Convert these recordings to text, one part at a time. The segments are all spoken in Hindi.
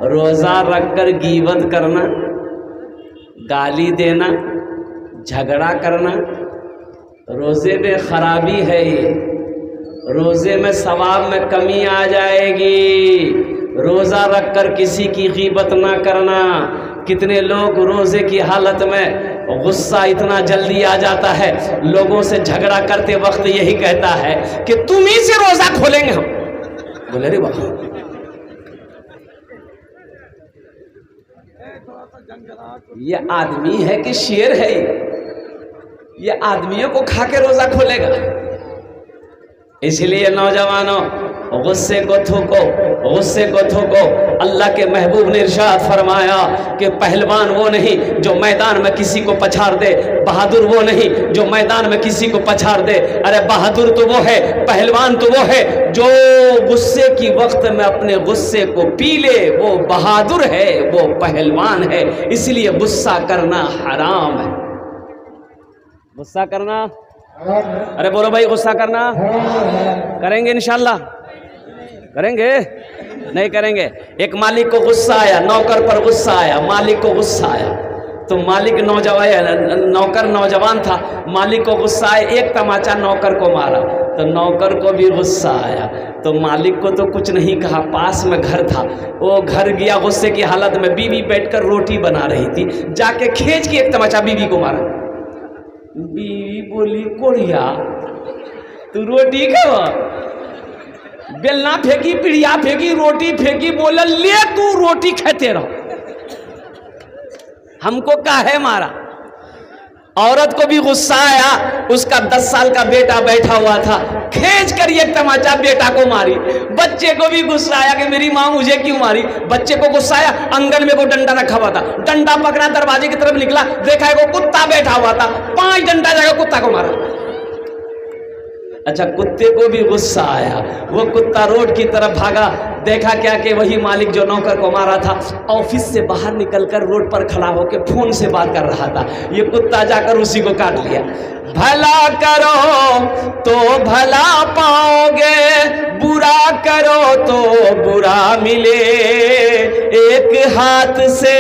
रोज़ा रखकर गीबत करना, गाली देना, झगड़ा करना, रोज़े में खराबी है। ये रोज़े में सवाब में कमी आ जाएगी। रोज़ा रखकर किसी की गीबत ना करना। कितने लोग रोज़े की हालत में गुस्सा इतना जल्दी आ जाता है, लोगों से झगड़ा करते वक्त यही कहता है कि तुम ही से रोज़ा खोलेंगे हम। बोले रे बाबा, ये आदमी है कि शेर है? ये आदमियों को खा के रोज़ा खोलेगा। इसलिए नौजवानों, गुस्से को थूको, गुस्से को थूको। अल्लाह के महबूब ने इरशाद फरमाया कि पहलवान वो नहीं जो मैदान में किसी को पछाड़ दे, बहादुर वो नहीं जो मैदान में किसी को पछाड़ दे। अरे बहादुर तो वो है, पहलवान तो वो है जो गुस्से की वक्त में अपने गुस्से को पी ले, वो बहादुर है, वो पहलवान है। इसलिए गुस्सा करना हराम है। गुस्सा करना, अरे बोलो भाई, गुस्सा करना करेंगे इंशाल्लाह? करेंगे? नहीं करेंगे। एक मालिक को गुस्सा आया, नौकर पर गुस्सा आया, मालिक को गुस्सा आया तो मालिक नौकर नौजवान था, मालिक को गुस्सा आया, एक तमाचा नौकर को मारा तो नौकर को भी गुस्सा आया। तो मालिक को तो कुछ नहीं कहा, पास में घर था, वो घर गया गुस्से की हालत में। बीवी बैठकर रोटी बना रही थी, जाके खींच के एक तमाचा बीवी को मारा। बीवी बोली, कोढ़िया तू रोटी खावा? बेलना फेंकी, पिड़िया फेंकी, रोटी फेंकी, बोला ले तू रोटी खाते रहो, हमको काहे मारा? औरत को भी गुस्सा आया, उसका 10 साल का बेटा बैठा हुआ था, खींच कर एक तमाचा बेटा को मारी। बच्चे को भी गुस्सा आया कि मेरी माँ मुझे क्यों मारी। बच्चे को गुस्सा आया, आंगन में वो डंडा रखा हुआ था, डंडा पकड़ा, दरवाजे की तरफ निकला, देखा वो कुत्ता बैठा हुआ था, 5 डंडा जाकर कुत्ता को मारा। अच्छा, कुत्ते को भी गुस्सा आया, वो कुत्ता रोड की तरफ भागा, देखा क्या कि वही मालिक जो नौकर को मारा था ऑफिस से बाहर निकलकर रोड पर खड़ा होकर फोन से बात कर रहा था। ये कुत्ता जाकर उसी को काट लिया। भला करो तो भला पाओगे, बुरा करो तो बुरा मिले, एक हाथ से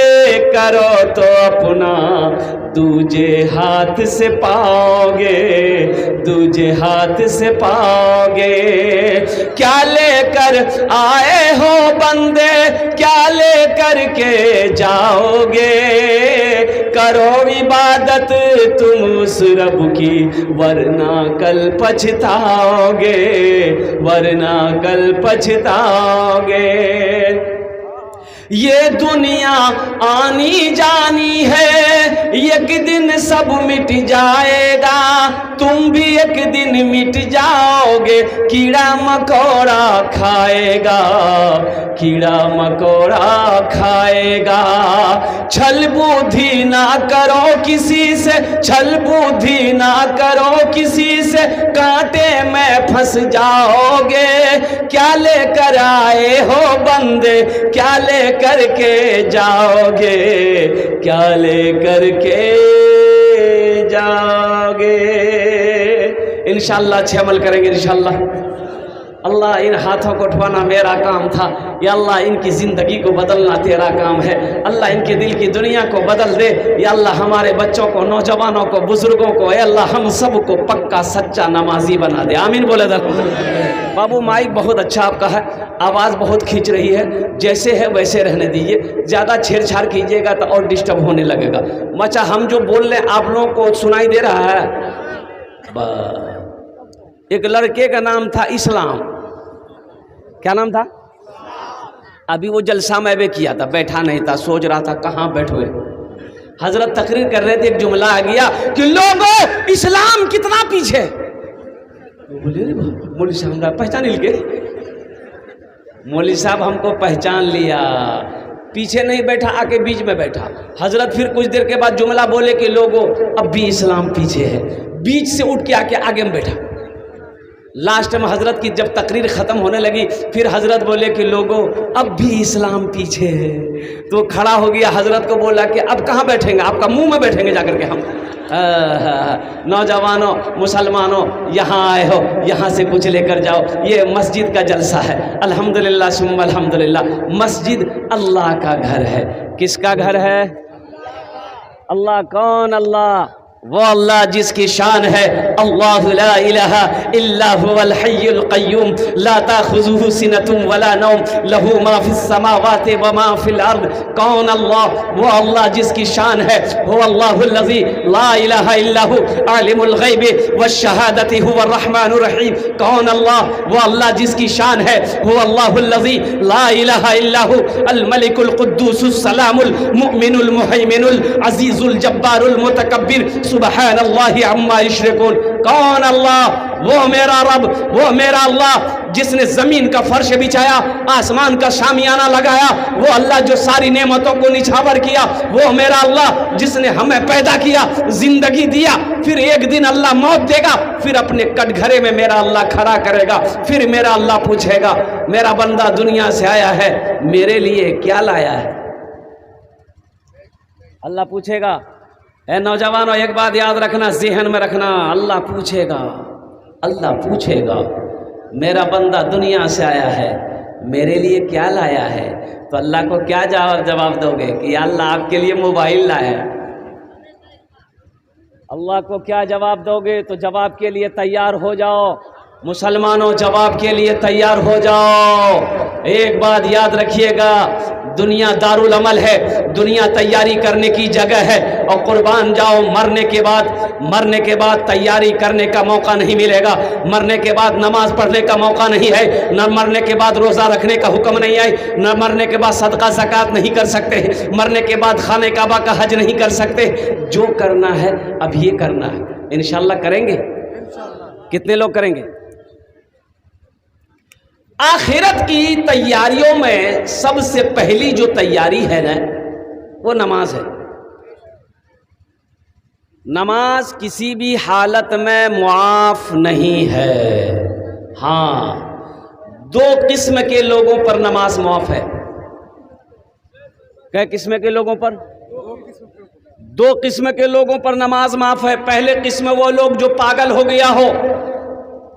करो तो अपना दूजे हाथ से पाओगे, दूजे हाथ से पाओगे। क्या लेकर आए हो बंदे, क्या लेकर के जाओगे, करो इबादत तुम उस रब की, वरना कल पछताओगे, वरना कल पछताओगे। ये दुनिया आनी जानी है, एक दिन सब मिट जाएगा, तुम भी एक दिन मिट जाओगे। कीड़ा मकोड़ा खाएगा, कीड़ा मकोड़ा खाएगा। छल बुद्धि ना करो किसी से, छल बुद्धि ना करो किसी से, कांटे में फंस जाओगे। क्या लेकर आए हो बंदे, क्या लेकर के जाओगे, क्या लेकर के जाओगे। इंशाअल्लाह अच्छे अमल करेंगे इंशाअल्लाह। अल्लाह इन हाथों को उठवाना मेरा काम था, या अल्लाह इनकी ज़िंदगी को बदलना तेरा काम है। अल्लाह इनके दिल की दुनिया को बदल दे, या अल्लाह हमारे बच्चों को, नौजवानों को, बुजुर्गों को, या अल्लाह हम सब को पक्का सच्चा नमाजी बना दे। आमीन बोले दर। बाबू माइक बहुत अच्छा आपका है, आवाज़ बहुत खींच रही है, जैसे है वैसे रहने दीजिए, ज़्यादा छेड़छाड़ कीजिएगा तो और डिस्टर्ब होने लगेगा। मचा हम जो बोल रहे आप लोगों को सुनाई दे रहा है? एक लड़के का नाम था इस्लाम। क्या नाम था? अभी वो जलसा में भी किया था, बैठा नहीं था, सोच रहा था कहाँ बैठे। हजरत तकरीर कर रहे थे, एक जुमला आ गया कि लोगों इस्लाम कितना पीछे। मौलवी साहब हमरा पहचान लिए, मौलवी साहब हमको पहचान लिया, पीछे नहीं बैठा, आके बीच में बैठा। हजरत फिर कुछ देर के बाद जुमला बोले कि लोगों अब भी इस्लाम पीछे है, बीच से उठ के आके आगे में बैठा। लास्ट में हजरत की जब तकरीर ख़त्म होने लगी, फिर हजरत बोले कि लोगों अब भी इस्लाम पीछे है। तो खड़ा हो गया, हजरत को बोला कि अब कहाँ बैठेंगे, आपका मुंह में बैठेंगे जाकर के हम। नौजवानों, मुसलमानों, यहाँ आए हो, यहाँ से कुछ लेकर जाओ। ये मस्जिद का जलसा है। अल्हम्दुलिल्लाह सुम्मा अल्हम्दुलिल्लाह। मस्जिद अल्लाह का घर है। किसका घर है? अल्लाह। कौन अल्लाह? वो अल्लाह जिसकी शान है अल्लाह ला इलाहा इल्ला हुवल हय्युल क़य्यूम ला ताख़ुज़ुहु सिनतुम वला नौम लहू मा फ़िस समावाति व मा फ़िल अर्द। कौन अल्लाह? वो अल्लाह जिसकी शान है हुव अल्लाहुल लज़ी ला इलाहा इल्ला हु आलिमुल ग़ैबि वश्शहादति हुवर रहमानुर रहीम। कौन अल्लाह? वो अल्लाह जिसकी शान है हुव अल्लाहुल लज़ी ला इलाहा इल्ला हु अल मलिकुल कुद्दूसुस सलामुल मुमिनुल मुहैमिनुल अज़ीज़ुल जब्बारुल मुतकब्बिर सुबहानल्लाहि अम्मा युश्रिकून। कौन अल्लाह? वो मेरा रब, वो मेरा अल्लाह जिसने जमीन का फर्श बिछाया, आसमान का शामियाना लगाया। वो अल्लाह जो सारी नेमतों को निछावर किया। वो मेरा अल्लाह जिसने हमें पैदा किया, जिंदगी दिया, फिर एक दिन अल्लाह मौत देगा, फिर अपने कटघरे में मेरा अल्लाह खड़ा करेगा। फिर मेरा अल्लाह पूछेगा, मेरा बंदा दुनिया से आया है, मेरे लिए क्या लाया है? अल्लाह पूछेगा। ए नौजवानों, एक बात याद रखना, ज़हन में रखना, अल्लाह पूछेगा, अल्लाह पूछेगा मेरा बंदा दुनिया से आया है, मेरे लिए क्या लाया है? तो अल्लाह को क्या जवाब दोगे कि अल्लाह आपके लिए मोबाइल लाया? अल्लाह को क्या जवाब दोगे? तो जवाब के लिए तैयार हो जाओ मुसलमानों, जवाब के लिए तैयार हो जाओ। एक बात याद रखिएगा, दुनिया दारुल अमल है, दुनिया तैयारी करने की जगह है। और कुर्बान जाओ, मरने के बाद तैयारी करने का मौका नहीं मिलेगा। मरने के बाद नमाज पढ़ने का मौका नहीं है, न मरने के बाद रोज़ा रखने का हुक्म नहीं है, न मरने के बाद सदका ज़कात नहीं कर सकते, मरने के बाद खाने काबा का हज नहीं कर सकते। जो करना है अब ये करना है, इंशाल्लाह करेंगे। कितने लोग करेंगे? आखिरत की तैयारियों में सबसे पहली जो तैयारी है ना, वो नमाज है। नमाज किसी भी हालत में मुआफ नहीं है। हाँ, दो किस्म के लोगों पर नमाज मुआफ है। क्या किस्म के लोगों पर? दो किस्म के लोगों पर नमाज माफ है। पहले किस्म वो लोग जो पागल हो गया हो,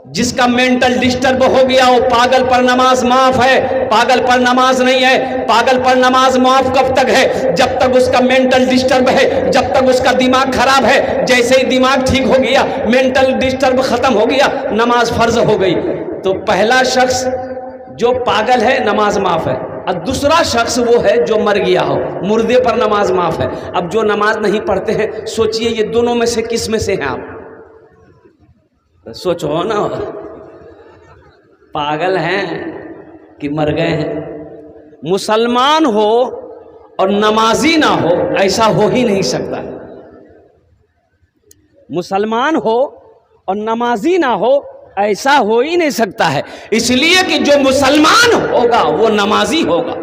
जिसका मेंटल डिस्टर्ब हो गया हो, पागल पर नमाज माफ है। पागल पर नमाज नहीं है। पागल पर नमाज माफ कब तक है? जब तक उसका मेंटल डिस्टर्ब है, जब तक उसका दिमाग खराब है। जैसे ही दिमाग ठीक हो गया, मेंटल डिस्टर्ब खत्म हो गया, नमाज फर्ज हो गई। तो पहला शख्स जो पागल है, नमाज माफ है। और दूसरा शख्स वो है जो मर गया हो, मुर्दे पर नमाज माफ है। अब जो नमाज नहीं पढ़ते हैं, सोचिए ये दोनों में से किस में से हैं आप? सोचो ना, पागल हैं कि मर गए हैं? मुसलमान हो और नमाजी ना हो, ऐसा हो ही नहीं सकता। मुसलमान हो और नमाजी ना हो, ऐसा हो ही नहीं सकता है। इसलिए कि जो मुसलमान होगा वो नमाजी होगा।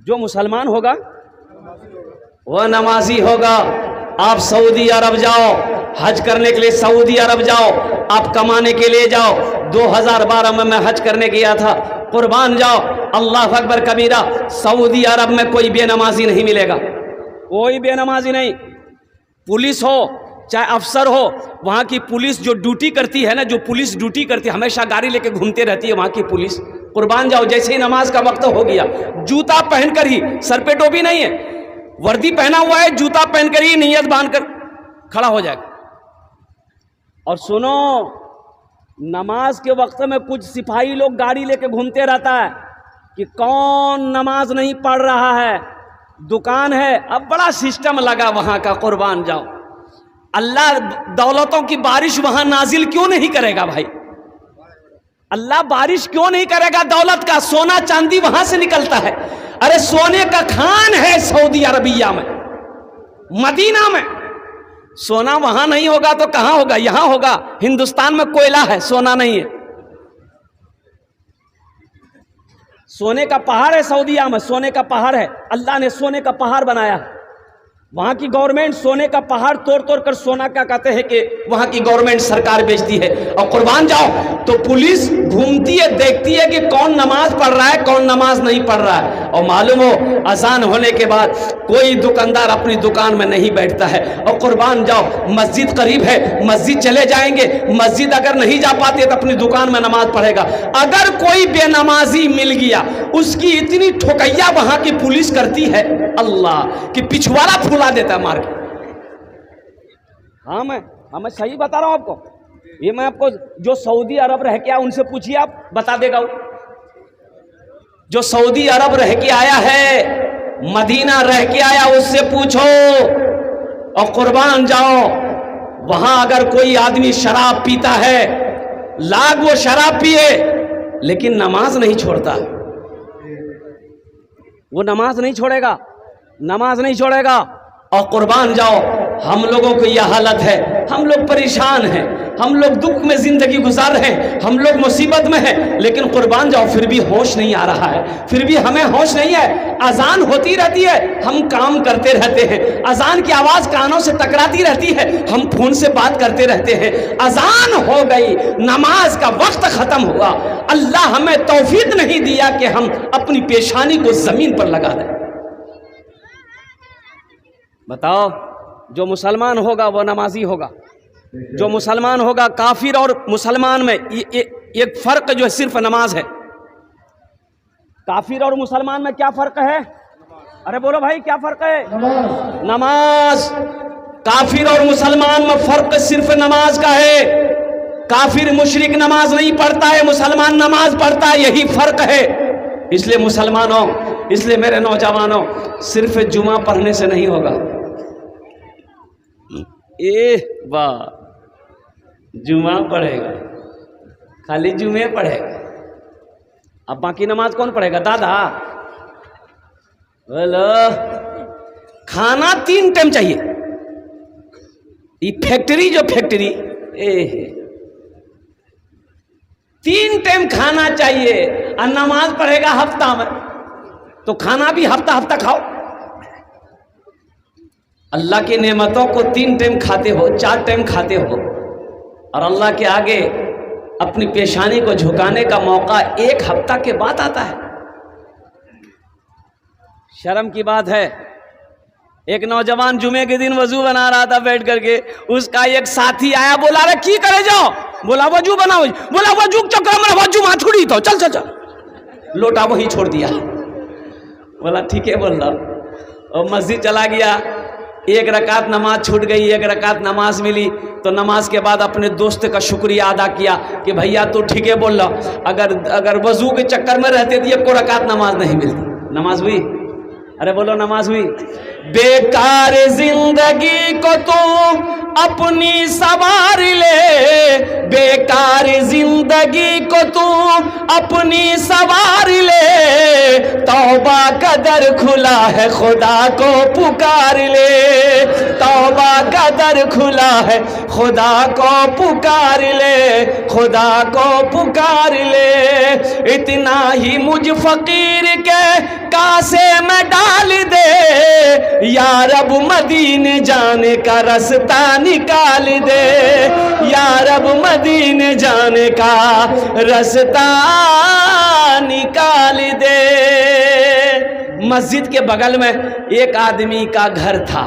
जो मुसलमान होगा वो नमाजी होगा। आप सऊदी अरब जाओ, हज करने के लिए सऊदी अरब जाओ, आप कमाने के लिए जाओ। 2012 में मैं हज करने गया था। कुर्बान जाओ, अल्लाह अकबर कबीरा, सऊदी अरब में कोई बेनमाजी नहीं मिलेगा, कोई बेनमाजी नहीं। पुलिस हो चाहे अफसर हो, वहाँ की पुलिस जो ड्यूटी करती है ना, जो पुलिस ड्यूटी करती है, हमेशा गाड़ी लेके घूमते रहती है वहाँ की पुलिस। कुर्बान जाओ, जैसे ही नमाज का वक्त हो गया, जूता पहनकर ही, सर पे टोपी नहीं है, वर्दी पहना हुआ है, जूता पहनकर ही नियत बांधकर खड़ा हो जाएगा। और सुनो, नमाज के वक्त में कुछ सिपाही लोग गाड़ी लेके घूमते रहता है कि कौन नमाज नहीं पढ़ रहा है। दुकान है, अब बड़ा सिस्टम लगा वहां का। कुर्बान जाओ, अल्लाह दौलतों की बारिश वहां नाजिल क्यों नहीं करेगा भाई? अल्लाह बारिश क्यों नहीं करेगा? दौलत का सोना चांदी वहां से निकलता है। अरे सोने का खान है सऊदी अरबिया में, मदीना में। सोना वहां नहीं होगा तो कहां होगा? यहां होगा। हिंदुस्तान में कोयला है, सोना नहीं है। सोने का पहाड़ है सऊदीया में, सोने का पहाड़ है। अल्लाह ने सोने का पहाड़ बनाया। वहां की गवर्नमेंट सोने का पहाड़ तोड़ तोड़ कर सोना क्या कहते हैं कि वहां की गवर्नमेंट सरकार बेचती है। और कुर्बान जाओ तो पुलिस घूमती है, देखती है कि कौन नमाज पढ़ रहा है कौन नमाज नहीं पढ़ रहा है। और मालूम हो अजान होने के बाद कोई दुकानदार अपनी दुकान में नहीं बैठता है। और कुर्बान जाओ मस्जिद करीब है, मस्जिद चले जाएंगे, मस्जिद अगर नहीं जा पाते तो अपनी दुकान में नमाज पढ़ेगा। अगर कोई बेनमाजी मिल गया उसकी इतनी ठोकैया वहां की पुलिस करती है अल्लाह कि पिछवाड़ा फुला देता है मार के। हाँ मैं सही बता रहा हूं आपको। ये मैं आपको जो सऊदी अरब रह के आया उनसे पूछिए, आप बता देगा। जो सऊदी अरब रह के आया है, मदीना रह के आया, उससे पूछो। और कुर्बान जाओ वहां अगर कोई आदमी शराब पीता है, लाख वो शराब पिए लेकिन नमाज नहीं छोड़ता, वो नमाज नहीं छोड़ेगा, नमाज नहीं छोड़ेगा। और कुर्बान जाओ हम लोगों को यह हालत है, हम लोग परेशान हैं, हम लोग दुख में जिंदगी गुजार रहे हैं, हम लोग मुसीबत में हैं, लेकिन कुर्बान जाओ फिर भी होश नहीं आ रहा है, फिर भी हमें होश नहीं है। अजान होती रहती है, हम काम करते रहते हैं, अजान की आवाज कानों से टकराती रहती है, हम फोन से बात करते रहते हैं। अजान हो गई, नमाज का वक्त खत्म हुआ, अल्लाह हमें तौफीक नहीं दिया कि हम अपनी पेशानी को जमीन पर लगा दें। बताओ जो मुसलमान होगा वो नमाजी होगा, जो मुसलमान होगा। काफिर और मुसलमान में एक फर्क जो है सिर्फ नमाज है। काफिर और मुसलमान में क्या फर्क है? अरे बोलो भाई क्या फर्क है? नमाज। काफिर और मुसलमान में फर्क सिर्फ नमाज का है। काफिर मुशरिक नमाज नहीं पढ़ता है, मुसलमान नमाज पढ़ता है, यही फर्क है। इसलिए मुसलमानों, इसलिए मेरे नौजवानों, सिर्फ जुमा पढ़ने से नहीं होगा। वाह, जुमा पढ़ेगा, खाली जुमे पढ़ेगा, अब बाकी नमाज कौन पढ़ेगा? दादा बोलो। खाना 3 टाइम चाहिए। ये फैक्ट्री जो फैक्ट्री 3 टाइम खाना चाहिए और नमाज पढ़ेगा हफ्ता में, तो खाना भी हफ्ता हफ्ता खाओ। अल्लाह की नेमतों को 3 टाइम खाते हो, 4 टाइम खाते हो, और अल्लाह के आगे अपनी पेशानी को झुकाने का मौका 1 हफ्ता के बाद आता है। शर्म की बात है। एक नौजवान जुमे के दिन वजू बना रहा था बैठ करके, उसका एक साथी आया, बोला रे की करे जाओ? बोला वजू बनाओ। बोला वजू चक्कर में वजू माथुड़ी तो चल चल चल, लोटा वही छोड़ दिया। बोला ठीक है बोल रहा। और मस्जिद चला गया, 1 रकात नमाज छूट गई, 1 रकात नमाज मिली, तो नमाज के बाद अपने दोस्त का शुक्रिया अदा किया कि भैया तू ठीक है बोल रहा, अगर वजू के चक्कर में रहते तो 1 रकात नमाज नहीं मिलती। नमाज हुई? अरे बोलो नमाज हुई? बेकार जिंदगी को तू अपनी सवार ले, बेकार जिंदगी को तू अपनी सवार ले, तौबा का दर खुला है खुदा को पुकार ले, तौबा का दर खुला है खुदा को पुकार ले, खुदा को पुकार ले। इतना ही मुझ फकीर के कासे में डाल दे, या रब मदीने जाने का रास्ता निकाल दे, या रब मदीने जाने का रास्ता निकाल दे। मस्जिद के बगल में एक आदमी का घर था।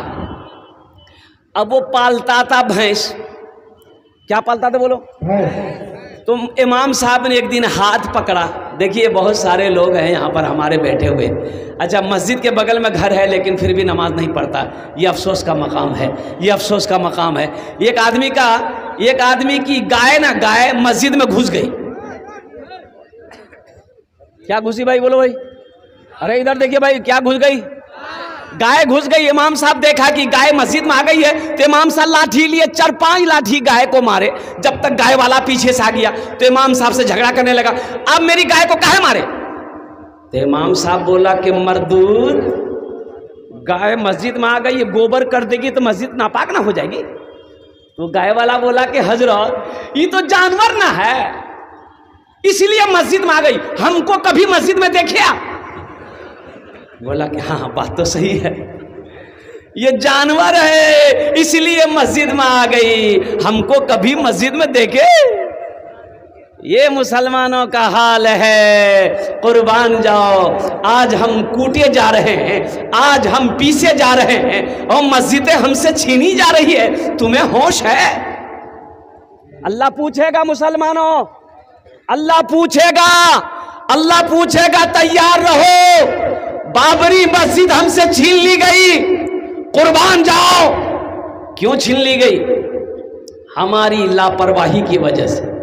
अब वो पालता था भैंस। क्या पालता था बोलो? तो इमाम साहब ने एक दिन हाथ पकड़ा। देखिए बहुत सारे लोग हैं यहाँ पर हमारे बैठे हुए, अच्छा मस्जिद के बगल में घर है लेकिन फिर भी नमाज नहीं पढ़ता। ये अफसोस का मकाम है, ये अफसोस का मकाम है। एक आदमी की गाय मस्जिद में घुस गई। क्या घुसी भाई? बोलो भाई। अरे इधर देखिए भाई, क्या घुस गई? गाय घुस गई। इमाम साहब देखा कि गाय मस्जिद में आ गई है, तो इमाम साहब लाठी लिए 4-5 लाठी गाय को मारे। जब तक गाय वाला पीछे से आ गया तो इमाम साहब से झगड़ा करने लगा, अब मेरी गाय को काहे मारे? तो इमाम साहब बोला कि मरदूद, गाय मस्जिद में आ गई, गोबर कर देगी तो मस्जिद नापाक ना हो जाएगी? तो गाय वाला बोला कि हजरत ये तो जानवर ना है, इसलिए मस्जिद में आ गई, हमको कभी मस्जिद में देखिए आप? बोला कि हाँ बात तो सही है, ये जानवर है इसलिए मस्जिद में आ गई, हमको कभी मस्जिद में देखे? ये मुसलमानों का हाल है। कुर्बान जाओ, आज हम कूटे जा रहे हैं, आज हम पीसे जा रहे हैं और मस्जिदें हमसे छीनी जा रही है। तुम्हें होश है? अल्लाह पूछेगा मुसलमानों, अल्लाह पूछेगा, अल्लाह पूछेगा तैयार रहो। बाबरी मस्जिद हमसे छीन ली गई, कुर्बान जाओ। क्यों छीन ली गई? हमारी लापरवाही की वजह से।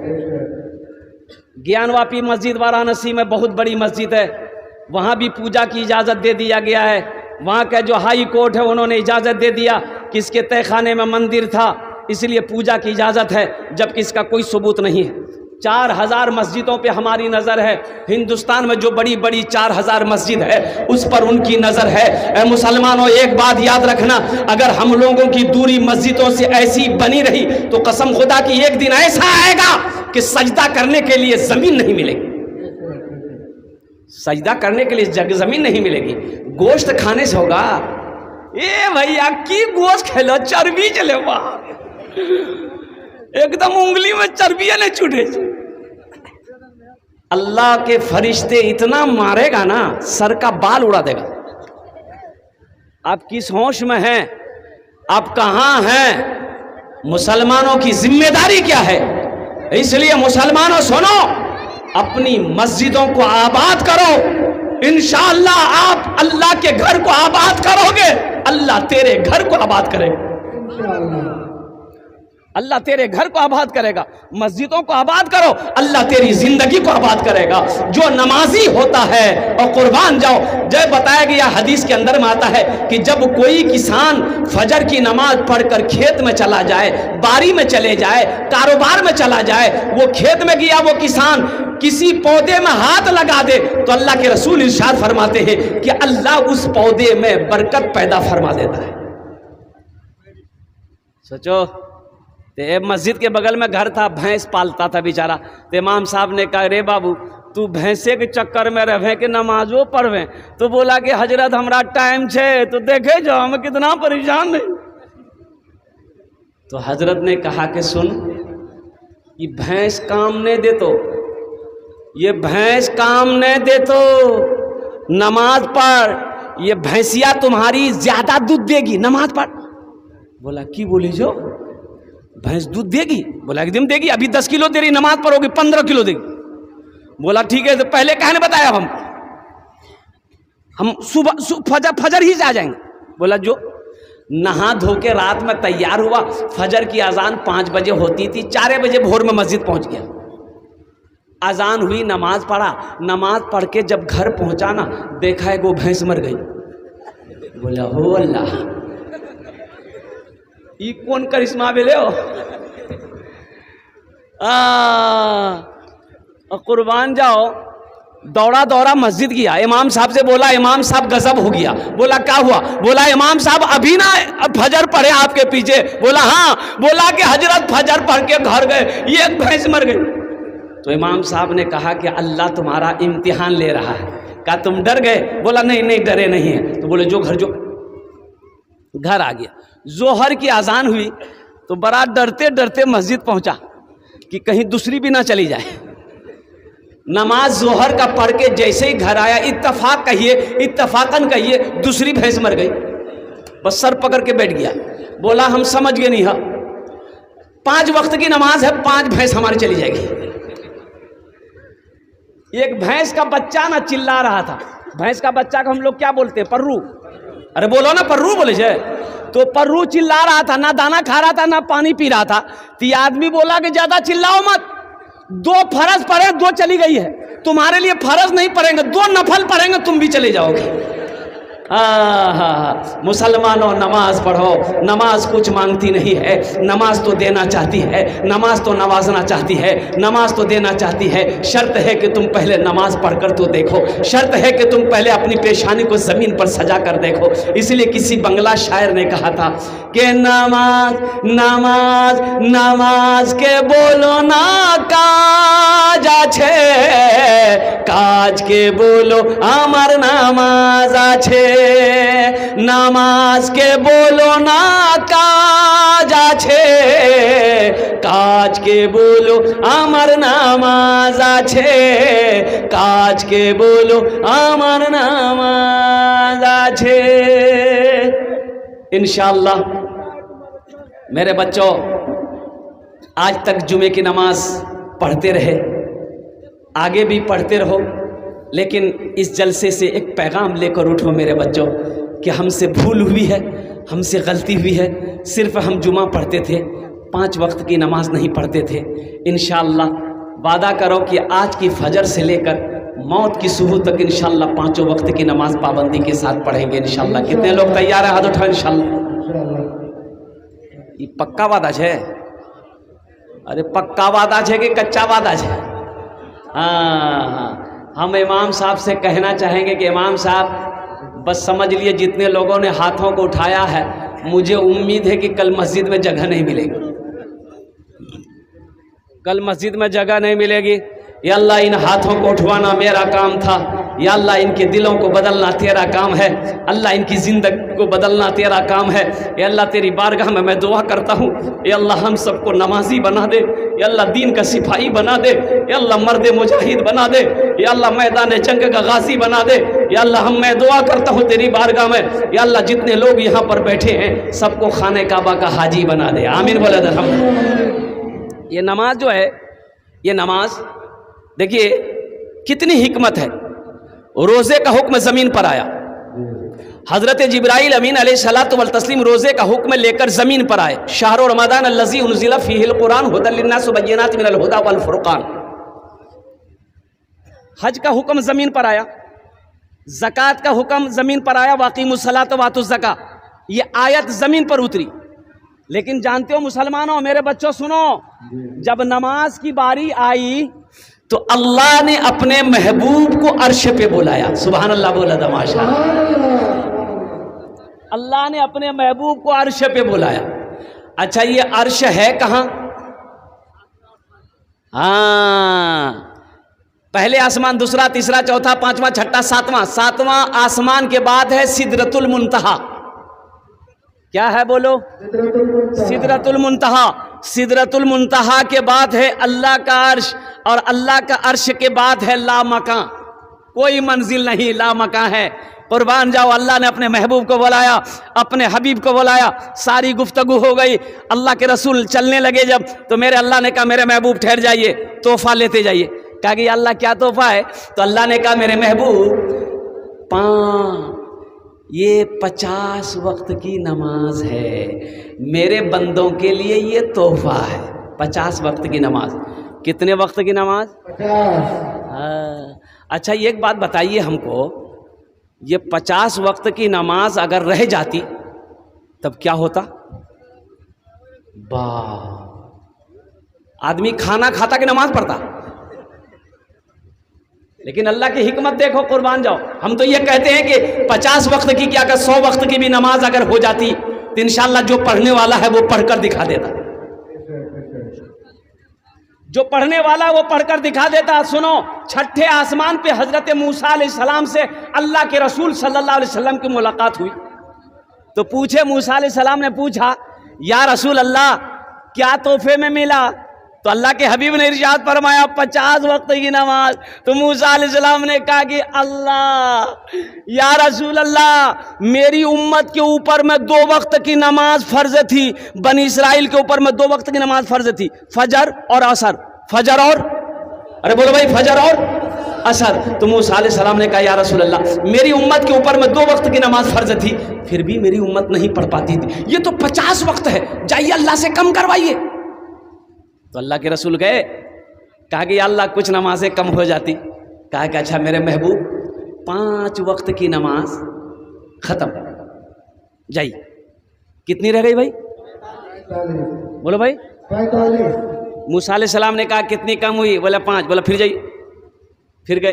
ज्ञानवापी मस्जिद वाराणसी में बहुत बड़ी मस्जिद है, वहाँ भी पूजा की इजाज़त दे दिया गया है। वहाँ का जो हाई कोर्ट है उन्होंने इजाज़त दे दिया कि इसके तहखाने में मंदिर था इसलिए पूजा की इजाज़त है, जबकि इसका कोई सबूत नहीं है। 4000 मस्जिदों पे हमारी नज़र है। हिंदुस्तान में जो बड़ी बड़ी 4000 मस्जिद है उस पर उनकी नज़र है। ऐ मुसलमानों, एक बात याद रखना, अगर हम लोगों की दूरी मस्जिदों से ऐसी बनी रही तो कसम खुदा की एक दिन ऐसा आएगा कि सजदा करने के लिए ज़मीन नहीं मिलेगी। सजदा करने के लिए ज़मीन नहीं मिलेगी, गोश्त खाने से होगा। ए भैया की गोश्त खेलो, चर्बी चले वहाँ, एकदम उंगली में चर्बियां नहीं छूटे। अल्लाह के फरिश्ते इतना मारेगा ना, सर का बाल उड़ा देगा। आप किस होश में हैं? आप कहां हैं? मुसलमानों की जिम्मेदारी क्या है? इसलिए मुसलमानों सुनो, अपनी मस्जिदों को आबाद करो। इंशाअल्लाह आप अल्लाह के घर को आबाद करोगे, अल्लाह तेरे घर को आबाद करेगा। अल्लाह तेरे घर को आबाद करेगा। मस्जिदों को आबाद करो, अल्लाह तेरी जिंदगी को आबाद करेगा। जो नमाजी होता है, और कुर्बान जाओ, जब बताया गया हदीस के अंदर में आता है कि जब कोई किसान फजर की नमाज पढ़कर खेत में चला जाए, बारी में चले जाए, कारोबार में चला जाए, वो खेत में गया, वो किसान किसी पौधे में हाथ लगा दे तो अल्लाह के रसूल इरशाद फरमाते हैं कि अल्लाह उस पौधे में बरकत पैदा फरमा देता है। सोचो, ते मस्जिद के बगल में घर था, भैंस पालता था बेचारा। तो इमाम साहब ने कहा, रे बाबू तू भैंसे के चक्कर में रहे कि नमाजो पढ़वे? तो बोला कि हजरत हमरा टाइम छे, तो देखे जाओ हम कितना परेशान नहीं। तो हजरत ने कहा कि सुन, ये भैंस काम नहीं दे तो, ये भैंस काम नहीं दे तो नमाज पढ़, ये भैंसिया तुम्हारी ज्यादा दूध देगी, नमाज पढ़। बोला की बोली जो भैंस दूध देगी? बोला एकदम देगी, अभी 10 किलो दे रही, नमाज पढ़ोगे 15 किलो देगी। बोला ठीक है, तो पहले कहने बताया हम सुबह फजर ही से आ जाएंगे। बोला जो नहा धो के रात में तैयार हुआ, फजर की अजान 5 बजे होती थी, 4 बजे भोर में मस्जिद पहुंच गया। अजान हुई, नमाज पढ़ा, नमाज पढ़ के जब घर पहुंचा ना, देखा है वो भैंस मर गई। बोला हो अल्लाह, ये कौन करिश्मा बेले हो? कुर्बान जाओ, दौड़ा दौड़ा मस्जिद गया, इमाम साहब से बोला, इमाम साहब गजब हो गया। बोला क्या हुआ? बोला इमाम साहब अभी ना फजर पढ़े आपके पीछे। बोला हाँ। बोला कि हजरत फजर पढ़ के घर गए, ये एक भैंस मर गई। तो इमाम साहब ने कहा कि अल्लाह तुम्हारा इम्तिहान ले रहा है। कहा तुम डर गए? बोला नहीं नहीं डरे नहीं है। तो बोले जो घर आ गया। जोहर की अजान हुई तो बड़ा डरते डरते मस्जिद पहुंचा कि कहीं दूसरी भी ना चली जाए। नमाज जोहर का पढ़ के जैसे ही घर आया, इत्तफाक कहिए, इत्तफाकन कहिए, दूसरी भैंस मर गई। बस सर पकड़ के बैठ गया। बोला हम समझ गए नहीं है, 5 वक्त की नमाज है, 5 भैंस हमारी चली जाएगी। एक भैंस का बच्चा ना चिल्ला रहा था। भैंस का बच्चा को हम लोग क्या बोलते हैं? पर्रू। अरे बोलो ना पर्रू बोले जे। तो पर्रू चिल्ला रहा था, ना दाना खा रहा था ना पानी पी रहा था। तो ये आदमी बोला कि ज्यादा चिल्लाओ मत, 2 फर्ज पढ़े, 2 चली गई है, तुम्हारे लिए फर्ज नहीं पढ़ेंगे, 2 नफल पढ़ेंगे, तुम भी चले जाओगे। मुसलमानों नमाज पढ़ो। नमाज कुछ मांगती नहीं है, नमाज तो देना चाहती है, नमाज तो नवाजना चाहती है, नमाज तो देना चाहती है। शर्त है कि तुम पहले नमाज पढ़कर तो देखो, शर्त है कि तुम पहले अपनी पेशानी को जमीन पर सजा कर देखो। इसलिए किसी बंगला शायर ने कहा था कि नमाज नमाज नमाज के बोलो ना काज आछे, काज के बोलो আমার নামাজ আছে। नामाज के बोलो ना काज আছে, কাজ কে বলো আমার নামাজ আছে, কাজ কে বলো আমার নামাজ আছে। इंशाअल्लाह मेरे बच्चों, आज तक जुमे की नमाज पढ़ते रहे, आगे भी पढ़ते रहो, लेकिन इस जलसे से एक पैगाम लेकर उठो मेरे बच्चों कि हमसे भूल हुई है, हमसे गलती हुई है। सिर्फ हम जुमा पढ़ते थे, 5 वक्त की नमाज नहीं पढ़ते थे। इंशाअल्लाह वादा करो कि आज की फजर से लेकर मौत की सुबह तक इंशाअल्लाह 5 वक्त की नमाज पाबंदी के साथ पढ़ेंगे इंशाअल्लाह। कितने लोग तैयार हैं? हाथ उठाओ इंशाअल्लाह। ये पक्का वादा है? अरे पक्का वादा है कि कच्चा वादा है? हाँ, हम इमाम साहब से कहना चाहेंगे कि इमाम साहब बस समझ लिए, जितने लोगों ने हाथों को उठाया है, मुझे उम्मीद है कि कल मस्जिद में जगह नहीं मिलेगी, कल मस्जिद में जगह नहीं मिलेगी। या अल्लाह इन हाथों को उठवाना मेरा काम था, या अल्लाह इनके दिलों को बदलना तेरा काम है, अल्लाह इनकी ज़िंदगी को बदलना तेरा काम है। या अल्लाह तेरी बारगाह में मैं दुआ करता हूँ, या अल्लाह हम सबको नमाजी बना दे, या अल्लाह दीन का सिपाही बना दे, या अल्लाह मर्द मुजाहिद बना दे, या अल्लाह मैदान जंग का गाजी बना दे। या अल्लाह मैं दुआ करता हूँ तेरी बारगाह में, या अल्लाह जितने लोग यहाँ पर बैठे हैं सबको खाने काबा का हाजी बना दे। आमीन बोले हम। ये नमाज जो है, ये नमाज देखिए कितनी हिकमत है। रोज़े का हुक्म ज़मीन पर आया, हज़रत जिब्राइल अमीन अलैहिस्सलातु वल तस्लीम रोज़े का हुक्म लेकर ज़मीन पर आए। शहर रमज़ान अल्लज़ी उनज़िला फ़ीहिल कुरान हुदल लिन्नास व बय्यिनातिन मिनल हुदा वल फुरक़ान। हज का हुक्म ज़मीन पर आया, ज़कात का हुक्म ज़मीन पर आया, वाक़िमुस्सलात व आतुज़ ज़का, ये आयत ज़मीन पर उतरी। लेकिन जानते हो मुसलमानों, मेरे बच्चों सुनो, जब नमाज की बारी आई तो अल्लाह ने अपने महबूब को अर्श पे बुलाया। सुभान अल्लाह बोला तमाशा। अल्लाह ने अपने महबूब को अर्श पे बुलाया। अच्छा, ये अर्श है कहाँ? हाँ, पहले आसमान, दूसरा, तीसरा, चौथा, पांचवा, छठा, सातवां। सातवां आसमान के बाद है सिदरतुल मुंतहा। क्या है बोलो? सिदरतुल मुंतहा। सिदरतुल मुंतहा के बाद है अल्लाह का अर्श, और अल्लाह का अर्श के बाद है ला मकां। कोई मंजिल नहीं, ला मकां है। कुर्बान जाओ, अल्लाह ने अपने महबूब को बुलाया, अपने हबीब को बुलाया, सारी गुफ्तगू हो गई। अल्लाह के रसूल चलने लगे जब, तो मेरे अल्लाह ने कहा मेरे महबूब ठहर जाइए, तोहफा लेते जाइए। कहा कि अल्लाह क्या तोहफा है? तो अल्लाह ने कहा मेरे महबूब ये 50 वक्त की नमाज है, मेरे बंदों के लिए ये तोहफा है। 50 वक्त की नमाज। कितने वक्त की नमाज? 50। अच्छा, ये एक बात बताइए हमको, ये 50 वक्त की नमाज अगर रह जाती तब क्या होता? आदमी खाना खाता कि नमाज पढ़ता? लेकिन अल्लाह की हिकमत देखो, कुर्बान जाओ। हम तो ये कहते हैं कि 50 वक्त की क्या, अगर 100 वक्त की भी नमाज अगर हो जाती तो इंशाअल्लाह जो पढ़ने वाला है वो पढ़कर दिखा देता, जो पढ़ने वाला वो पढ़कर दिखा देता। सुनो, छठे आसमान पे हजरत मूसा अलैहिस्सलाम से अल्लाह के रसूल सल्लल्लाहु अलैहि वसल्लम की मुलाकात हुई। तो पूछे, मूसा अलैहिस्सलाम ने पूछा, या रसूल अल्लाह क्या तोहफे में मिला? तो अल्लाह के हबीब ने इरशाद फरमाया 50 वक्त की नमाज। तो मूसा अलैहिस्सलाम ने कहा कि अल्लाह, या रसूल अल्लाह, मेरी उम्मत के ऊपर में 2 वक्त की नमाज फर्ज थी, बनी इसराइल के ऊपर में 2 वक्त की नमाज फर्ज थी, फजर और असर। फजर और, अरे बोलो भाई, फजर और असर। तो मूसा अलैहिस्सलाम ने कहा या रसूल अल्लाह, मेरी उम्मत के ऊपर में 2 वक्त की नमाज फर्ज थी, फिर भी मेरी उम्मत नहीं पढ़ पाती थी, ये तो 50 वक्त है, जाइए अल्लाह से कम करवाइए। तो अल्लाह के रसूल गए, कहा कि अल्लाह कुछ नमाजें कम हो जाती। कहा कि अच्छा मेरे महबूब 5 वक्त की नमाज खत्म, जाइए। कितनी रह गई भाई? बोलो भाई। 45। मूसा अलैहिस्सलाम ने कहा कितनी कम हुई? बोला 5। बोला फिर जाइए। फिर गए,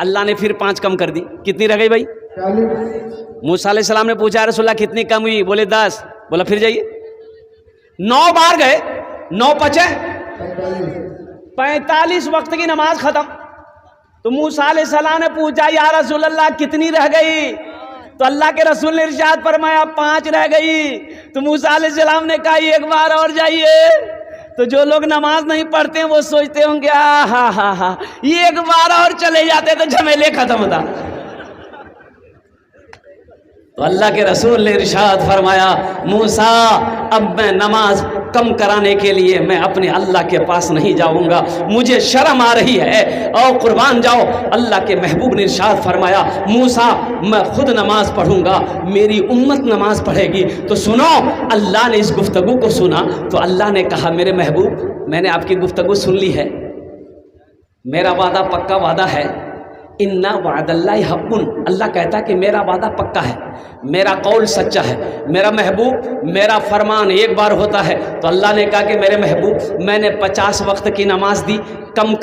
अल्लाह ने फिर 5 कम कर दी। कितनी रह गई भाई? 40। मूसा अलैहिस्सलाम ने पूछा रसूलल्लाह कितनी कम हुई? बोले 10। बोला फिर जाइए। 9 बार गए, 9 पचे 45 वक्त की नमाज खत्म। तो मूसा अलैहिस्सलाम ने पूछा या रसूलल्लाह कितनी रह गई? तो अल्लाह के रसूल ने इरशाद फरमाया 5 रह गई। तो मूसा अलैहिस्सलाम ने कहा एक बार और जाइए। तो जो लोग नमाज नहीं पढ़ते हैं वो सोचते होंगे हा एक बार और चले जाते तो झमेले खत्म होता। तो अल्लाह के रसूल ने इरशाद फरमाया मूसा अब मैं नमाज कम कराने के लिए मैं अपने अल्लाह के पास नहीं जाऊंगा, मुझे शर्म आ रही है और कुर्बान जाओ। अल्लाह के महबूब ने इरशाद फरमाया मूसा मैं खुद नमाज पढ़ूंगा, मेरी उम्मत नमाज पढ़ेगी। तो सुनो, अल्लाह ने इस गुफ्तगू को सुना तो अल्लाह ने कहा मेरे महबूब मैंने आपकी गुफ्तगू सुन ली है, मेरा वादा पक्का वादा है। इन्ना वादल्लाहि हक़्क़ुन, अल्लाह कहता है कि मेरा वादा पक्का है, मेरा कौल सच्चा है। मेरा महबूब मेरा फरमान एक बार होता है। तो अल्लाह ने कहा कि मेरे महबूब मैंने 50 वक्त की नमाज दी, कम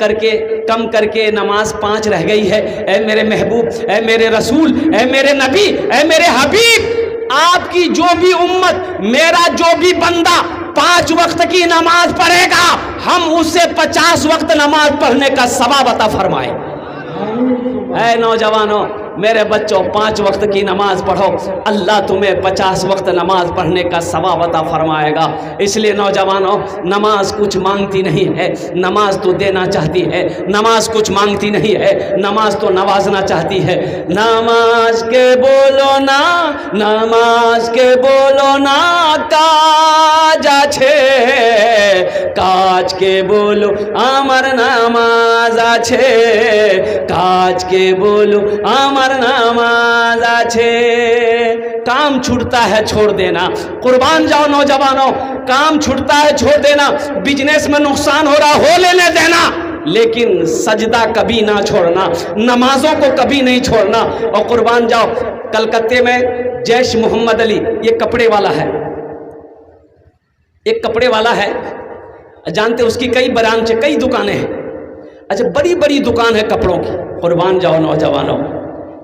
करके नमाज 5 रह गई है। ए मेरे महबूब, ए मेरे रसूल, ए मेरे नबी, ए मेरे हबीब, आपकी जो भी उम्मत, मेरा जो भी बंदा 5 वक्त की नमाज पढ़ेगा हम उससे 50 वक्त नमाज पढ़ने का सवाब अता फरमाए। ऐ नौजवानों, मेरे बच्चों 5 वक्त की नमाज पढ़ो, अल्लाह तुम्हें 50 वक्त नमाज पढ़ने का सवाब अता फरमाएगा। इसलिए नौजवानों, नमाज कुछ मांगती नहीं है, नमाज तो देना चाहती है। नमाज कुछ मांगती नहीं है, नमाज तो नवाजना चाहती है। नमाज के बोलो ना, नमाज के बोलो ना काज आछे, काज के बोलो आमर नामाज आछे, काज के बोलो आमर नामाज आछे। काम छूटता है छोड़ देना, कुर्बान जाओ नौजवानों, काम छूटता है छोड़ देना। बिजनेस में नुकसान हो रहा हो लेने देना, लेकिन सजदा कभी ना छोड़ना, नमाजों को कभी नहीं छोड़ना। और कुर्बान जाओ, कलकत्ते में जैश मोहम्मद अली, ये कपड़े वाला है, एक कपड़े वाला है, जानते उसकी कई ब्रांच, कई दुकानें हैं। अच्छा, बड़ी बड़ी दुकान है कपड़ों की। कुर्बान जाओ नौजवानों,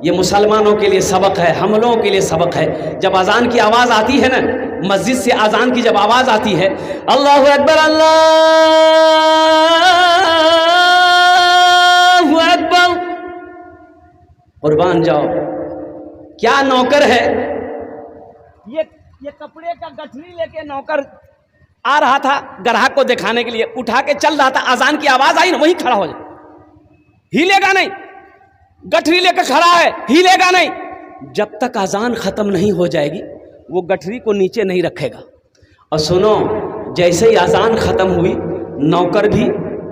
ये मुसलमानों के लिए सबक है, हम लोगों के लिए सबक है। जब अजान की आवाज़ आती है ना, मस्जिद से अजान की जब आवाज़ आती है, अल्लाहु अकबर अल्लाहु अकबर, कुर्बान जाओ, क्या नौकर है ये कपड़े का गठरी लेके नौकर आ रहा था ग्राहक को दिखाने के लिए, उठा के चल रहा था। अजान की आवाज़ आई ना, वहीं खड़ा हो जाए, हिलेगा नहीं, गठरी लेकर खड़ा है, हिलेगा नहीं। जब तक अजान खत्म नहीं हो जाएगी वो गठरी को नीचे नहीं रखेगा। और सुनो, जैसे ही अजान खत्म हुई, नौकर भी,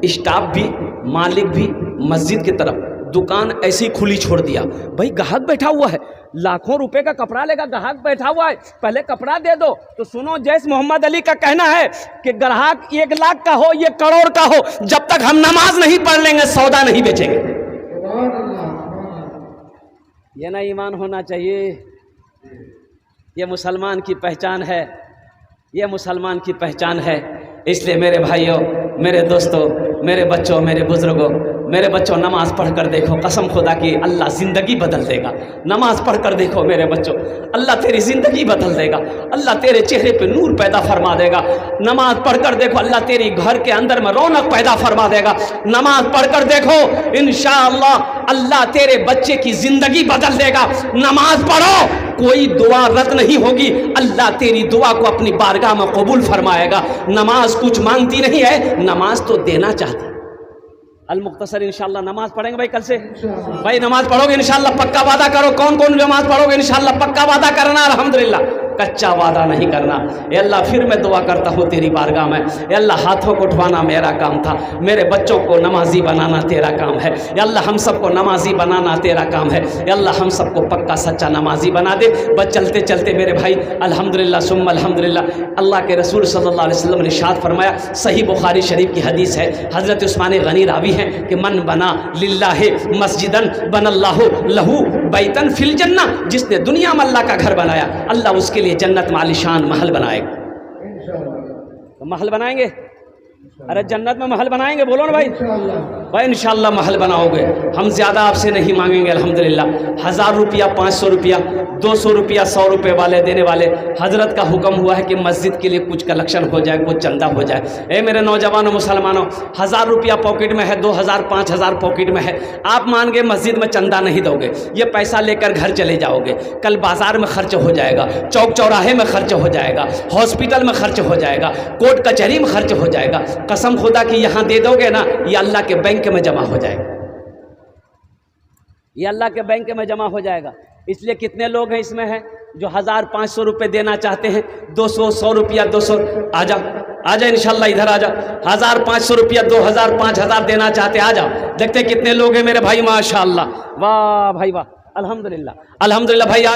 स्टाफ भी, मालिक भी मस्जिद की तरफ, दुकान ऐसी खुली छोड़ दिया। भाई ग्राहक बैठा हुआ है, लाखों रुपए का कपड़ा लेगा, ग्राहक बैठा हुआ है, पहले कपड़ा दे दो। तो सुनो, जैसे मोहम्मद अली का कहना है कि ग्राहक 1 लाख का हो, 1 करोड़ का हो, जब तक हम नमाज नहीं पढ़ लेंगे सौदा नहीं बेचेंगे। ये ना ईमान होना चाहिए, ये मुसलमान की पहचान है, ये मुसलमान की पहचान है। इसलिए मेरे भाइयों, मेरे दोस्तों, मेरे बच्चों, मेरे बुजुर्गों, मेरे बच्चों, नमाज पढ़कर देखो, कसम खुदा की अल्लाह ज़िंदगी बदल देगा। नमाज पढ़कर देखो मेरे बच्चों, अल्लाह तेरी ज़िंदगी बदल देगा, अल्लाह तेरे चेहरे पे नूर पैदा फरमा देगा। नमाज पढ़कर देखो, अल्लाह तेरी घर के अंदर में रौनक पैदा फरमा देगा। नमाज पढ़कर देखो, इंशाअल्लाह अल्लाह तेरे बच्चे की ज़िंदगी बदल देगा। नमाज पढ़ो, कोई दुआ रद्द नहीं होगी, अल्लाह तेरी दुआ को अपनी बारगाह में कबूल फरमाएगा। नमाज कुछ मांगती नहीं है, नमाज तो देना चाहती। अल मुख्तसर इंशाल्लाह नमाज पढ़ेंगे भाई कल से। भाई नमाज पढ़ोगे इंशाल्लाह, पक्का वादा करो। कौन कौन नमाज पढ़ोगे इंशाल्लाह, पक्का वादा करना, अल्हम्दुलिल्लाह, कच्चा वादा नहीं करना। ए अल्लाह, फिर मैं दुआ करता हूँ तेरी बारगाह में, ए अल्लाह हाथों को उठवाना मेरा काम था, मेरे बच्चों को नमाजी बनाना तेरा काम है। ए अल्लाह, हम सबको नमाजी बनाना तेरा काम है। ए अल्लाह, हम सबको पक्का सच्चा नमाजी बना दे। बस चलते चलते मेरे भाई, अल्हम्दुलिल्लाह सुम्मा अल्हम्दुलिल्लाह, अल्लाह के रसूल सल्लल्लाहु अलैहि वसल्लम ने इरशाद फरमाया, सही बुखारी शरीफ की हदीस है, हज़रत उस्मान गनी रावी हैं कि मन बना लिल्लाहि मस्जिदन बनल्लाहु लहू बैतन फिल जन्ना, जिसने दुनिया में अल्लाह का घर बनाया, अल्लाह उसके लिए जन्नत में आलीशान महल बनाएगा। तो महल बनाएंगे, अरे जन्नत में महल बनाएंगे, बोलो ना भाई। भाई इंशाल्लाह महल बनाओगे। हम ज़्यादा आपसे नहीं मांगेंगे अल्हम्दुलिल्लाह। 1000 रुपया, 500 रुपया, 200 रुपया, 100 रुपये वाले देने वाले हज़रत का हुक्म हुआ है कि मस्जिद के लिए कुछ कलेक्शन हो जाए, कुछ चंदा हो जाए। ए मेरे नौजवानों मुसलमानों, 1000 रुपया पॉकेट में है, 2000, 5000 पॉकेट में है, आप मान के मस्जिद में चंदा नहीं दोगे, ये पैसा लेकर घर चले जाओगे, कल बाजार में खर्च हो जाएगा, चौक चौराहे में खर्च हो जाएगा, हॉस्पिटल में खर्च हो जाएगा, कोर्ट कचहरी में खर्च हो जाएगा। कसम खुदा कि यहाँ दे दोगे ना, ये अल्लाह के बैंक में जमा हो जाएगा, ये अल्लाह के बैंक में जमा हो जाएगा। इसलिए कितने लोग हैं इसमें हैं जो 1000-500 रुपये देना चाहते हैं, 200, 100 रुपया, 200, आजा इंशाल्लाह, इधर आजा। 1000-500 रुपया, 2000, 5000 देना चाहते, आ जाओ। देखते कितने लोग हैं मेरे भाई, माशाअल्लाह, वाह भाई वाह, अल्हम्दुलिल्लाह, अल्हम्दुलिल्लाह भाई। आज